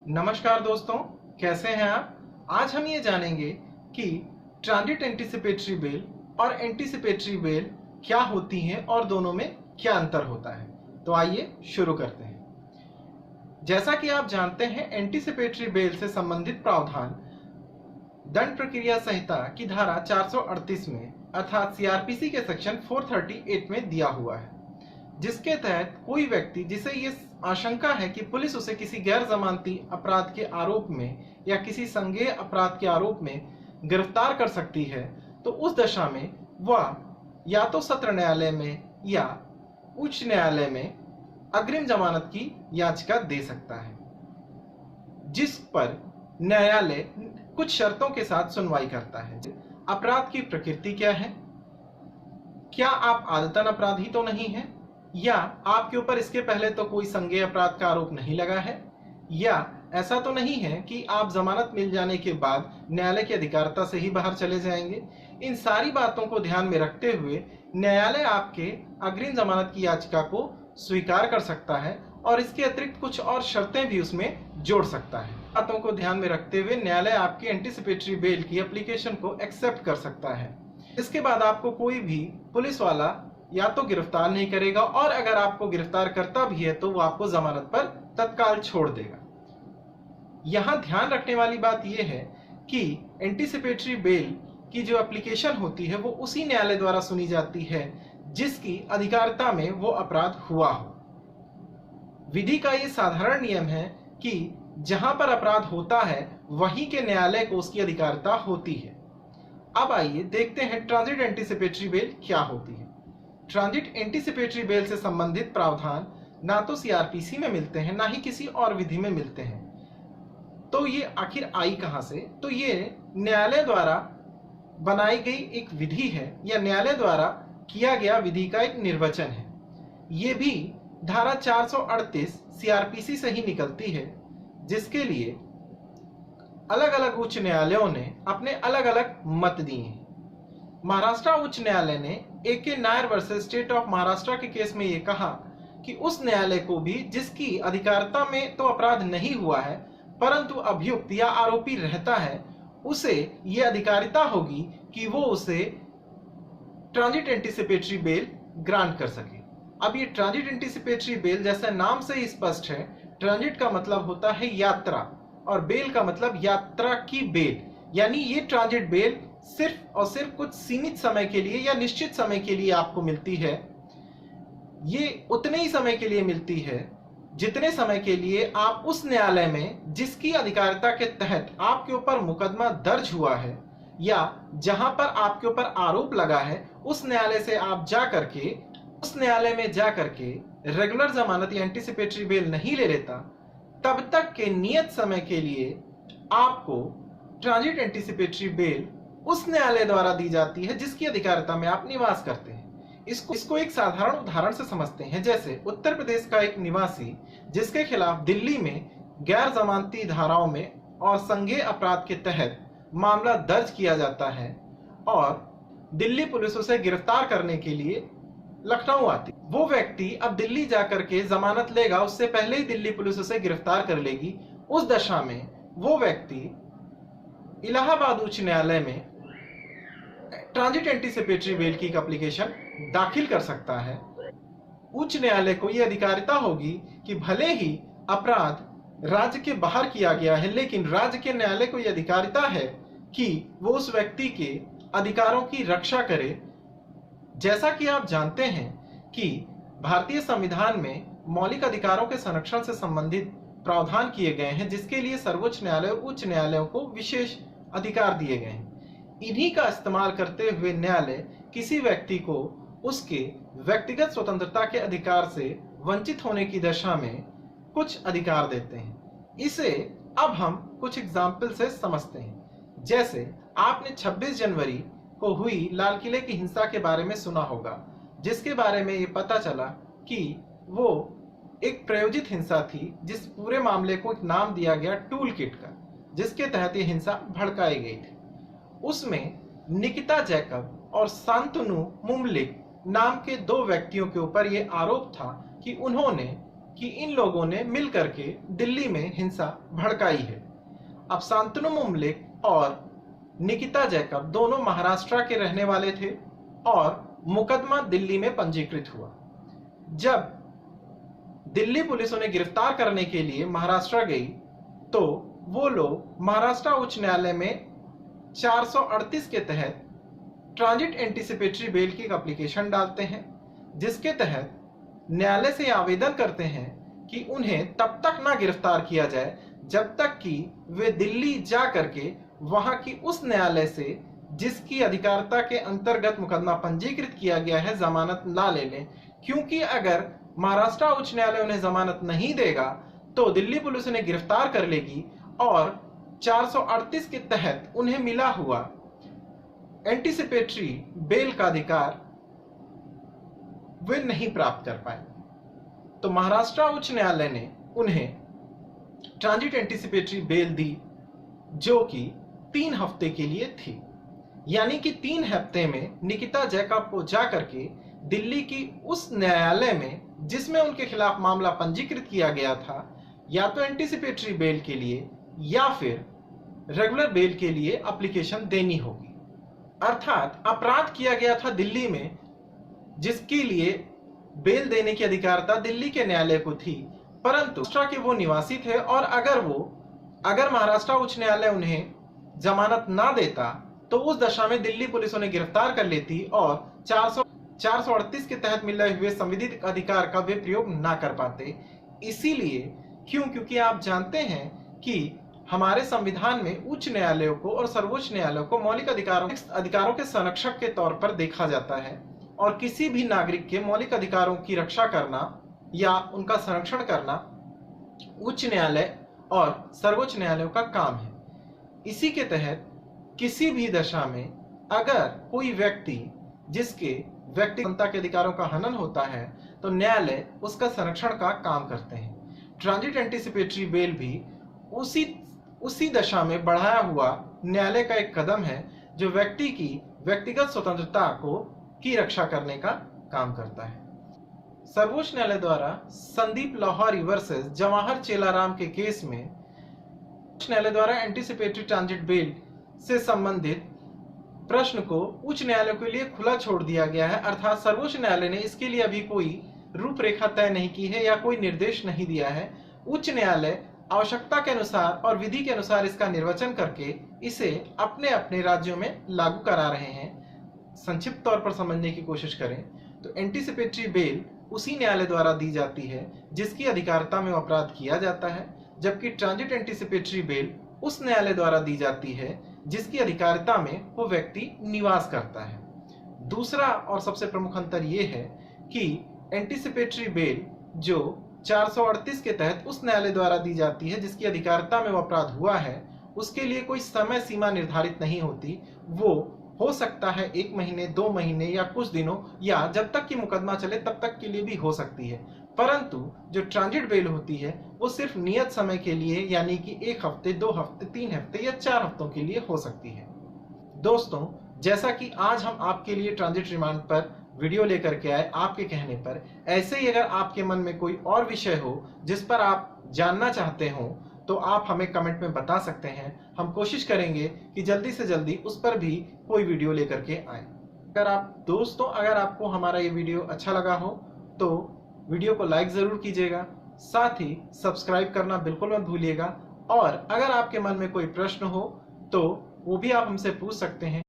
नमस्कार दोस्तों, कैसे हैं आप। आज हम ये जानेंगे कि ट्रांजिट एंटीसिपेटरी बेल और एंटीसिपेटरी बेल क्या होती हैं और दोनों में क्या अंतर होता है। तो आइए शुरू करते हैं। जैसा कि आप जानते हैं, एंटीसिपेटरी बेल से संबंधित प्रावधान दंड प्रक्रिया संहिता की धारा 438 में अर्थात सीआरपीसी के सेक्शन 438 में दिया हुआ है, जिसके तहत कोई व्यक्ति जिसे ये आशंका है कि पुलिस उसे किसी गैर जमानती अपराध के आरोप में या किसी संज्ञेय अपराध के आरोप में गिरफ्तार कर सकती है, तो उस दशा में वह या तो सत्र न्यायालय में या उच्च न्यायालय में अग्रिम जमानत की याचिका दे सकता है, जिस पर न्यायालय कुछ शर्तों के साथ सुनवाई करता है। अपराध की प्रकृति क्या है, क्या आप आदतन अपराधी तो नहीं हैं, या आपके ऊपर इसके पहले तो कोई संज्ञेय अपराध का आरोप नहीं लगा है, या ऐसा तो नहीं है कि आप जमानत मिल जाने के बाद न्यायालय की अधिकारिता से ही बाहर चले जाएंगे। इन सारी बातों को ध्यान में रखते हुए न्यायालय आपके अग्रिम जमानत की याचिका को स्वीकार कर सकता है और इसके अतिरिक्त कुछ और शर्तें भी उसमें जोड़ सकता है। बातों को ध्यान में रखते हुए न्यायालय आपकी एंटीसिपेटरी बेल की एप्लीकेशन को एक्सेप्ट कर सकता है। इसके बाद आपको कोई भी पुलिस वाला या तो गिरफ्तार नहीं करेगा, और अगर आपको गिरफ्तार करता भी है तो वो आपको जमानत पर तत्काल छोड़ देगा। यहां ध्यान रखने वाली बात यह है कि एंटीसिपेटरी बेल की जो एप्लीकेशन होती है वो उसी न्यायालय द्वारा सुनी जाती है जिसकी अधिकारिता में वो अपराध हुआ हो। विधि का ये साधारण नियम है कि जहां पर अपराध होता है वहीं के न्यायालय को उसकी अधिकारिता होती है। अब आइए देखते हैं ट्रांजिट एंटीसिपेटरी बेल क्या होती है। ट्रांजिट एंटीसिपेटरी बेल से संबंधित प्रावधान ना तो सीआरपीसी में मिलते हैं, ना ही किसी और विधि में मिलते हैं। तो ये आखिर आई कहां से? तो ये न्यायालय द्वारा बनाई गई एक विधि है या न्यायालय द्वारा किया गया विधि का एक निर्वचन है। ये भी धारा 438 सीआरपीसी से ही निकलती है, जिसके लिए अलग अलग उच्च न्यायालयों ने अपने अलग अलग मत दिए हैं। महाराष्ट्र उच्च न्यायालय ने AK Nair versus state of Maharashtra के केस में यह कहा कि उस न्यायालय को भी जिसकी अधिकारिता में तो अपराध नहीं हुआ है परंतु अभियुक्त या आरोपी रहता है, उसे यह अधिकारिता होगी कि वो उसे ट्रांजिट एंटीसिपेटरी बेल ग्रांट कर सके। अब ये ट्रांजिट एंटीसिपेटरी बेल जैसे नाम से ही स्पष्ट है, ट्रांजिट का मतलब होता है यात्रा और बेल का मतलब यात्रा की बेल, यानी ये ट्रांजिट बेल सिर्फ और सिर्फ कुछ सीमित समय के लिए या निश्चित समय के लिए आपको मिलती है। ये उतने ही समय के लिए मिलती है जितने समय के लिए आप उस न्यायालय में जिसकी अधिकारिता के तहत आपके ऊपर मुकदमा दर्ज हुआ है या जहां पर आपके ऊपर आरोप लगा है, उस न्यायालय से आप उस न्यायालय में जा करके रेगुलर जमानत या एंटीसिपेटरी बेल नहीं ले लेता, तब तक के नियत समय के लिए आपको ट्रांजिट एंटीसिपेटरी बेल उस न्यायालय द्वारा दी जाती है जिसकी अधिकारिता में आप निवास करते हैं। इसको एक साधारण उदाहरण से समझते हैं। जैसे उत्तर प्रदेश का एक निवासी जिसके खिलाफ दिल्ली में गैर जमानती धाराओं में और संज्ञेय अपराध के तहत मामला दर्ज किया जाता है और दिल्ली पुलिस उसे गिरफ्तार करने के लिए लखनऊ आती, वो व्यक्ति अब दिल्ली जाकर के जमानत लेगा, उससे पहले ही दिल्ली पुलिस उसे गिरफ्तार कर लेगी। उस दशा में वो व्यक्ति इलाहाबाद उच्च न्यायालय में ट्रांजिट एंटीसिपेटरी बेल की एप्लीकेशन दाखिल कर सकता है। उच्च न्यायालय को यह अधिकारिता होगी कि भले ही अपराध राज्य के बाहर किया गया है, लेकिन राज्य के न्यायालय को यह अधिकारिता है कि वो उस व्यक्ति के अधिकारों की रक्षा करे। जैसा कि आप जानते हैं कि भारतीय संविधान में मौलिक अधिकारों के संरक्षण से संबंधित प्रावधान किए गए हैं, जिसके लिए सर्वोच्च न्यायालय और उच्च न्यायालयों को विशेष अधिकार दिए गए हैं। इन्हीं का इस्तेमाल करते हुए न्यायालय किसी व्यक्ति को उसके व्यक्तिगत स्वतंत्रता के अधिकार से वंचित होने की दशा में कुछ अधिकार देते हैं। इसे अब हम कुछ एग्जाम्पल से समझते हैं। जैसे आपने 26 जनवरी को हुई लाल किले की हिंसा के बारे में सुना होगा, जिसके बारे में ये पता चला कि वो एक प्रायोजित हिंसा थी, जिस पूरे मामले को एक नाम दिया गया टूल किट का, जिसके तहत ये हिंसा भड़काई गई थी। उसमें निकिता जैकब और शांतनु मुमलिक नाम के दो व्यक्तियों के ऊपर यह आरोप था कि उन्होंने कि इन लोगों ने मिल करके दिल्ली में हिंसा भड़काई है। अब शांतनु मुमलिक और निकिता जैकब दोनों महाराष्ट्र के रहने वाले थे और मुकदमा दिल्ली में पंजीकृत हुआ। जब दिल्ली पुलिस उन्हें गिरफ्तार करने के लिए महाराष्ट्र गई तो वो लोग महाराष्ट्र उच्च न्यायालय में 438 के तहत ट्रांजिट एंटीसिपेटरी बेल की एक एप्लीकेशन डालते हैं, जिसके तहत न्यायालय से आवेदन करते हैं कि उन्हें तब तक ना गिरफ्तार किया जाए जब तक कि वे दिल्ली जा करके वहां की उस न्यायालय से जिसकी अधिकारिता के अंतर्गत मुकदमा पंजीकृत किया गया है जमानत ना ले लें, क्योंकि अगर महाराष्ट्र उच्च न्यायालय उन्हें जमानत नहीं देगा तो दिल्ली पुलिस उन्हें गिरफ्तार कर लेगी और 438 के तहत उन्हें मिला हुआ एंटीसिपेटरी बेल का अधिकार वे नहीं प्राप्त कर पाए। तो महाराष्ट्र उच्च न्यायालय ने उन्हें ट्रांजिट एंटीसिपेटरी बेल दी, जो कि 3 हफ्ते के लिए थी। यानी कि 3 हफ्ते में निकिता जैकब को जाकर के दिल्ली की उस न्यायालय में जिसमें उनके खिलाफ मामला पंजीकृत किया गया था, या तो एंटीसिपेटरी बेल के लिए या फिर रेगुलर बेल के लिए एप्लीकेशन देनी होगी। अर्थात अपराध किया गया था दिल्ली में, जिसके लिए बेल देने की अधिकारिता दिल्ली के न्यायालय को थी, परंतु महाराष्ट्र के वो निवासी थे और अगर महाराष्ट्र उच्च न्यायालय उन्हें जमानत ना देता तो उस दशा में दिल्ली पुलिस उन्हें गिरफ्तार कर लेती और 438 के तहत मिले हुए संविधित अधिकार का वे प्रयोग ना कर पाते। इसीलिए क्योंकि आप जानते हैं कि हमारे संविधान में उच्च न्यायालयों को और सर्वोच्च न्यायालयों को मौलिक अधिकारों के संरक्षक के तौर पर देखा जाता है और किसी भी नागरिक के मौलिक अधिकारों की रक्षा करना या उनका संरक्षण करना उच्च न्यायालय और सर्वोच्च न्यायालयों का काम है। इसी के तहत किसी भी दशा में अगर कोई व्यक्ति जिसके व्यक्तिगत के अधिकारों का हनन होता है तो न्यायालय उसका संरक्षण का काम करते हैं। ट्रांजिट एंटीसिपेटरी बेल भी उसी दशा में बढ़ाया हुआ न्यायालय का एक कदम है जो व्यक्ति की व्यक्तिगत स्वतंत्रता की रक्षा करने का काम करता है। सर्वोच्च न्यायालय द्वारा संदीप लाहौरी वर्सेस जवाहर चेलाराम के केस में उच्च न्यायालय द्वारा एंटीसिपेटरी ट्रांजिट बेल से संबंधित प्रश्न को उच्च न्यायालय के लिए खुला छोड़ दिया गया है। अर्थात सर्वोच्च न्यायालय ने इसके लिए अभी कोई रूपरेखा तय नहीं की है या कोई निर्देश नहीं दिया है। उच्च न्यायालय आवश्यकता के अनुसार और विधि के अनुसार इसका निर्वचन करके इसे अपने अपने राज्यों में लागू करा रहे हैं। संक्षिप्त तौर पर समझने की कोशिश करें तो एंटीसिपेटरी बेल उसी न्यायालय द्वारा दी जाती है जिसकी अधिकारिता में अपराध किया जाता है, जबकि ट्रांजिट एंटीसिपेटरी बेल उस न्यायालय द्वारा दी जाती है जिसकी अधिकारिता में वो व्यक्ति निवास करता है। दूसरा और सबसे प्रमुख अंतर ये है कि एंटीसिपेटरी बेल जो 438 के तहत उस न्यायालय द्वारा दी जाती है जिसकी अधिकारिता में वो अपराध हुआ है, उसके लिए कोई समय सीमा निर्धारित नहीं होती। वो हो सकता है 1 महीने, 2 महीने या कुछ दिनों या जब तक कि मुकदमा चले तब तक के लिए भी हो सकती है। परंतु जो ट्रांजिट बेल होती है वो सिर्फ नियत समय के लिए, यानी कि 1 हफ्ते, 2 हफ्ते, 3 हफ्ते या 4 हफ्तों के लिए हो सकती है। दोस्तों, जैसा कि आज हम आपके लिए ट्रांजिट रिमांड पर वीडियो लेकर के आए आपके कहने पर, ऐसे ही अगर आपके मन में कोई और विषय हो जिस पर आप जानना चाहते हो तो आप हमें कमेंट में बता सकते हैं। हम कोशिश करेंगे कि जल्दी से जल्दी उस पर भी कोई वीडियो लेकर के आए। अगर आपको हमारा ये वीडियो अच्छा लगा हो तो वीडियो को लाइक जरूर कीजिएगा, साथ ही सब्सक्राइब करना बिल्कुल मत भूलिएगा। और अगर आपके मन में कोई प्रश्न हो तो वो भी आप हमसे पूछ सकते हैं।